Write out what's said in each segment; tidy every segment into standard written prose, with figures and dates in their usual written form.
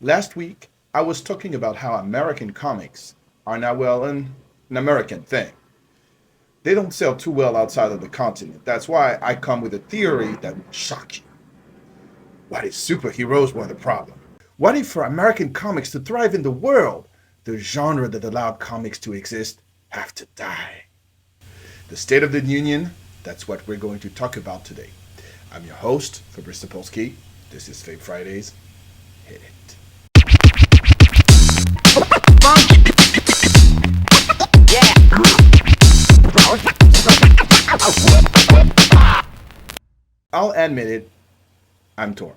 Last week, I was talking about how American comics are now, well, an American thing. They don't sell too well outside of the continent. That's why I come with a theory that will shock you. What if superheroes were the problem? What if for American comics to thrive in the world, the genre that allowed comics to exist have to die? The State of the Union, that's what we're going to talk about today. I'm your host, Fabrice Sapolsky. This is Fave Fridays. Hit it. I'll admit it, I'm torn.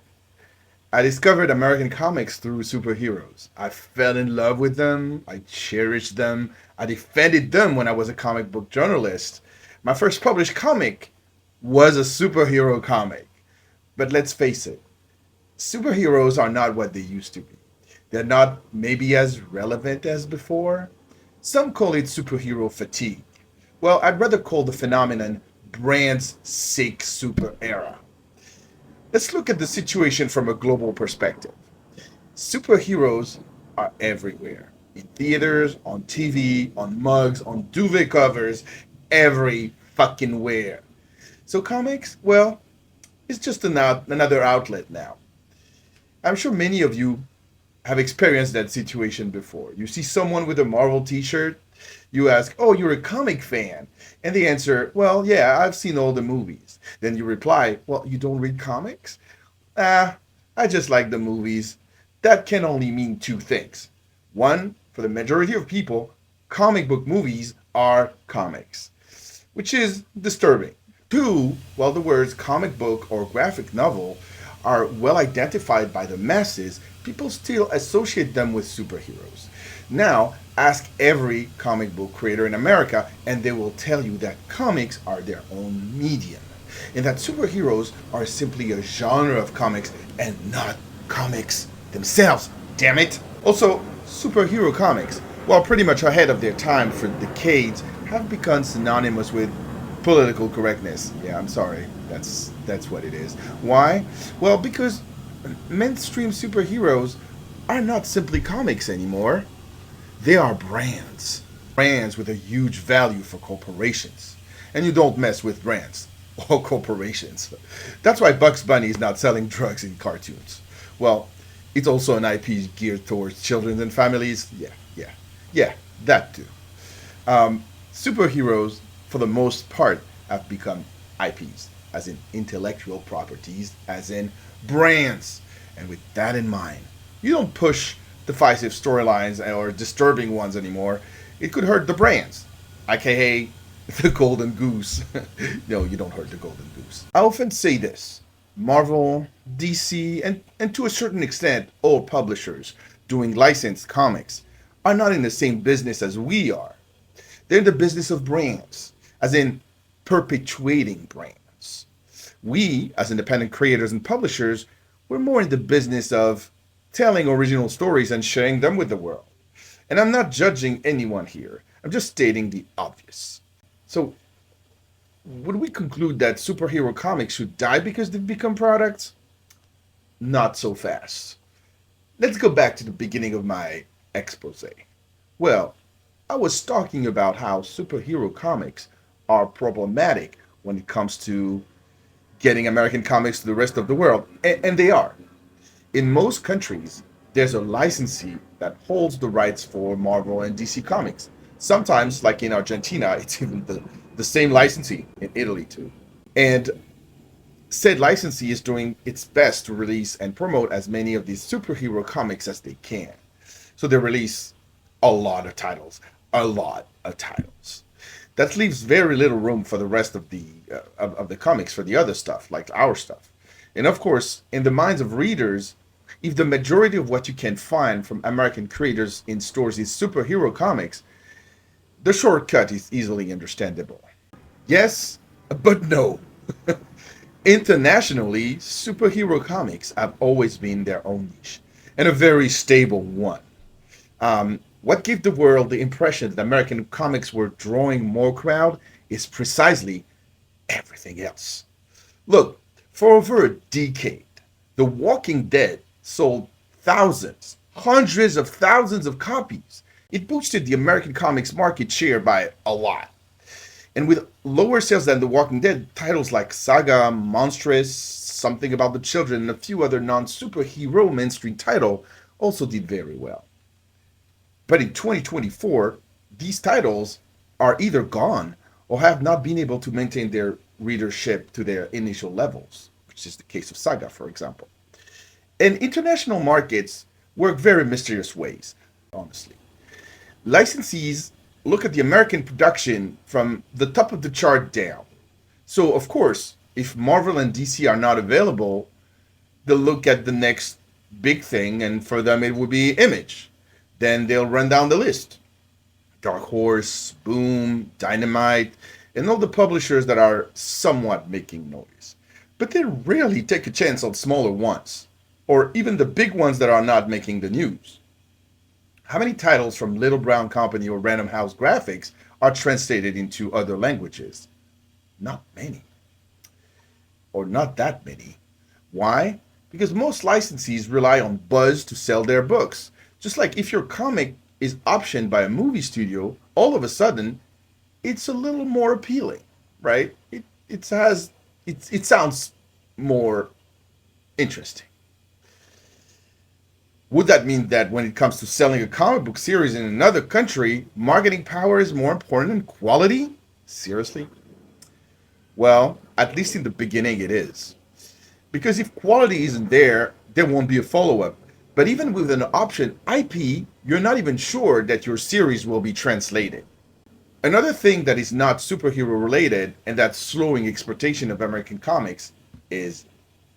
I discovered American comics through superheroes. I fell in love with them, I cherished them, I defended them when I was a comic book journalist. My first published comic was a superhero comic. But let's face it, superheroes are not what they used to be. They're not maybe as relevant as before. Some call it superhero fatigue. Well, I'd rather call the phenomenon brand's sick super era. Let's look at the situation from a global perspective. Superheroes are everywhere in theaters, on TV, on mugs, on duvet covers, every fucking where. So, comics, well, it's just another outlet now. I'm sure many of you have experienced that situation before. You see someone with a Marvel t shirt, you ask, "Oh, you're a comic fan?" And they answer, "Well, yeah, I've seen all the movies." Then you reply, "Well, you don't read comics?" Ah, I just like the movies. That can only mean two things. One, for the majority of people, comic book movies are comics, which is disturbing. Two, while the words comic book or graphic novel are well identified by the masses, people still associate them with superheroes. Now, ask every comic book creator in America, and they will tell you that comics are their own medium, and that superheroes are simply a genre of comics and not comics themselves. Damn it! Also, superhero comics, while pretty much ahead of their time for decades, have become synonymous with political correctness. Yeah, I'm sorry. That's what it is. Why? Well, because mainstream superheroes are not simply comics anymore. They are brands. Brands with a huge value for corporations. And you don't mess with brands or corporations. That's why Bugs Bunny is not selling drugs in cartoons. Well, it's also an IP geared towards children and families. Yeah, that too. Superheroes, for the most part, have become IPs, as in intellectual properties, as in brands. And with that in mind, you don't push divisive storylines or disturbing ones anymore. It could hurt the brands, aka the golden goose. No, you don't hurt the golden goose. I often say this: Marvel, DC, and to a certain extent, all publishers doing licensed comics are not in the same business as we are. They're in the business of brands, as in perpetuating brands. We, as independent creators and publishers, we're more in the business of telling original stories and sharing them with the world. And I'm not judging anyone here, I'm just stating the obvious. So, would we conclude that superhero comics should die because they've become products? Not so fast. Let's go back to the beginning of my expose. Well, I was talking about how superhero comics are problematic when it comes to getting American comics to the rest of the world. And they are. In most countries, there's a licensee that holds the rights for Marvel and DC comics. Sometimes, like in Argentina, it's even the same licensee in Italy too. And said licensee is doing its best to release and promote as many of these superhero comics as they can. So they release a lot of titles, a lot of titles. That leaves very little room for the rest of the comics for the other stuff, like our stuff. And of course, in the minds of readers, if the majority of what you can find from American creators in stores is superhero comics, the shortcut is easily understandable. Yes, but no. Internationally, superhero comics have always been their own niche, and a very stable one. What gave the world the impression that American comics were drawing more crowd is precisely everything else. Look, for over a decade, The Walking Dead sold thousands, hundreds of thousands of copies. It boosted the American comics market share by a lot. And with lower sales than The Walking Dead, titles like Saga, Monstrous, Something About the Children, and a few other non-superhero mainstream titles also did very well. But in 2024, these titles are either gone or have not been able to maintain their readership to their initial levels, which is the case of Saga, for example. And international markets work very mysterious ways, honestly. Licensees look at the American production from the top of the chart down. So, of course, if Marvel and DC are not available, they'll look at the next big thing, and for them it would be Image. Then they'll run down the list. Dark Horse, Boom, Dynamite, and all the publishers that are somewhat making noise. But they rarely take a chance on smaller ones, or even the big ones that are not making the news. How many titles from Little Brown Company or Random House Graphics are translated into other languages? Not many. Or not that many. Why? Because most licensees rely on buzz to sell their books. Just like if your comic is optioned by a movie studio, all of a sudden, it's a little more appealing, right? It sounds more interesting. Would that mean that when it comes to selling a comic book series in another country, marketing power is more important than quality? Seriously? Well, at least in the beginning it is. Because if quality isn't there, there won't be a follow-up. But even with an option IP, you're not even sure that your series will be translated. Another thing that is not superhero related and that's slowing exportation of American comics is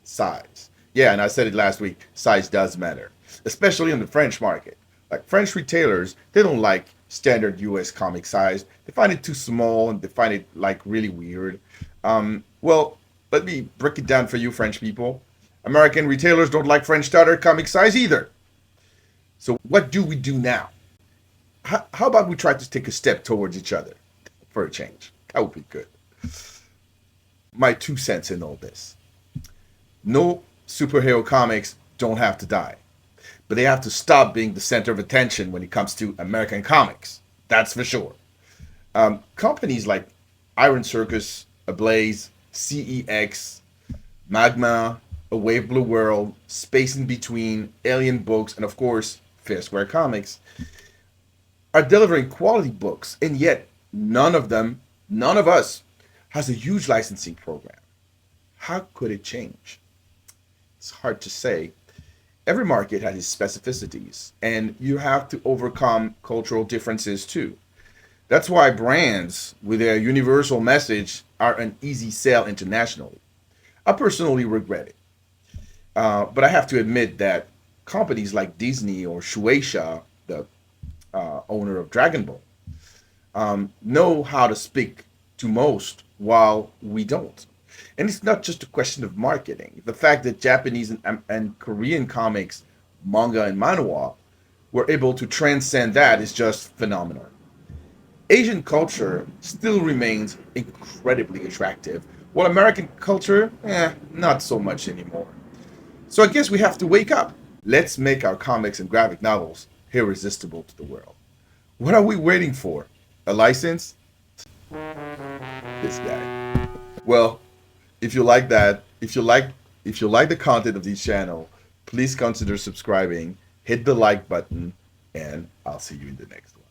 size. Yeah, and I said it last week, size does matter, especially in the French market. Like French retailers, they don't like standard US comic size. They find it too small and they find it like really weird. Well, let me break it down for you French people. American retailers don't like French starter comic size either. So what do we do now? How about we try to take a step towards each other for a change? That would be good. My 2 cents in all this. No superhero comics don't have to die, but they have to stop being the center of attention when it comes to American comics. That's for sure. Companies like Iron Circus, Ablaze, CEX, Magma, A Wave Blue World, Space in Between, Alien Books, and of course, FairSquare Comics, are delivering quality books, and yet none of them, none of us, has a huge licensing program. How could it change? It's hard to say. Every market has its specificities, and you have to overcome cultural differences too. That's why brands with their universal message are an easy sell internationally. I personally regret it. But I have to admit that companies like Disney or Shueisha, the owner of Dragon Ball, know how to speak to most while we don't. And it's not just a question of marketing. The fact that Japanese and Korean comics, manga and manhwa were able to transcend that is just phenomenal. Asian culture still remains incredibly attractive, while American culture, not so much anymore. So I guess we have to wake up. Let's make our comics and graphic novels irresistible to the world. What are we waiting for? A license? This guy. Well, if you like that, if you like the content of this channel, please consider subscribing, hit the like button, and I'll see you in the next one.